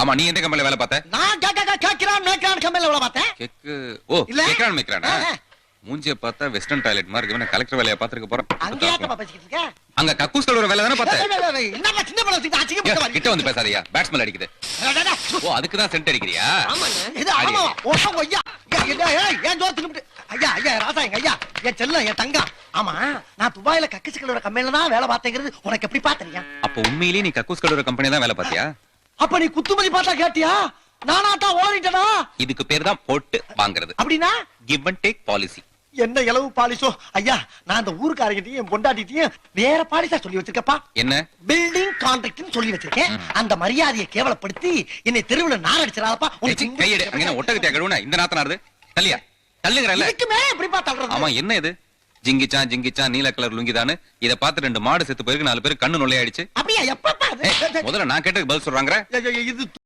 ஆமா, நீ எந்த கம்பெனில வேலை பார்த்த? நான் கேக்குறான் கம்பெனில வேலை பார்த்தேன். கேக்கு ஓ இல்ல. கேக்குறான் மேக்குறானா? ஆ. மூஞ்சிய பார்த்தா வெஸ்டர்ன் டாய்லெட் மாதிரி இருக்கு. கலெக்டர் வேலைய பாத்துக்க போறேன். அங்க ஏத்தப்பா பேசிக்கிட்டு இருக்க? அங்க கக்கூஸ் கழுவுற வேலை தானே பார்த்த? என்னப்பா சின்ன பழம் வச்சுக்கிட்டு அசிங்கப்பட்ட மாதிரி. கிட்ட வந்து பேசாதயா, பேட்ஸ்மேன் அடிக்குது. டா, டா, டா. ஓ அதுக்கு தான் சென்ட் அடிக்கிறியா? ஆமாங்க. இது ஆமாவா? ஓஹோ ஐயா. ஏன் ஜோர் தின்னுட்டு. ஐயா ராசாங்க ஐயா. என் செல்லம் என் தங்கம். ஆமா, நான் துபாயில கக்கிச்சு கழுவுற கம்பெனில தான் வேலை பார்த்தேங்கிறது உனக்கு எப்படி பாத்தறியா? அப்ப உண்மையிலேயே நீ கக்கூஸ் கழுவுற கம்பெனி தான் வேலை பார்த்தியா? அப்ப நீ குத்துமதி பார்த்தா கேட்டியா? நானாட்டா ஓடிட்டனா? இதுக்கு பேர் தான் போட்டு வாங்குறது. அப்படினா கிவ் அண்ட் டேக் பாலிசி. என்ன இலவு பாலிசோ ஐயா. நான் அந்த ஊர்க்காரங்கிட்டையும் என் பொண்டாட்டிட்டையும் வேற பாலிசா சொல்லி வச்சிருக்கப்பா. என்ன? பில்டிங் கான்ட்ராக்ட்னு சொல்லி வச்சிருக்கேன். அந்த மரியாதையை கேவலப்படுத்தி என்னை தெருவுல நாரடிச்சிராதப்பா. கையெடு. அங்க ஒட்டகத்தை கழுவுனா இந்த நாத்தனாருது. தள்ளியா தள்ளுங்கறல்ல. இதுக்கு மேல எப்படிப்பா தள்ளுறது? ஆமா, என்ன இது? ஜிங்கிச்சான் நீல கலர் லுங்கிதானு இத பார்த்து 2 மாடு செத்து போயிருக்கு, 4 பேர் கண்ணு நொல்லையாயிடுச்சு. அப்படியா? எப்பப்பா அது? முதல்ல நான் கேட்டதுக்கு பதில் சொல்றாங்க. இது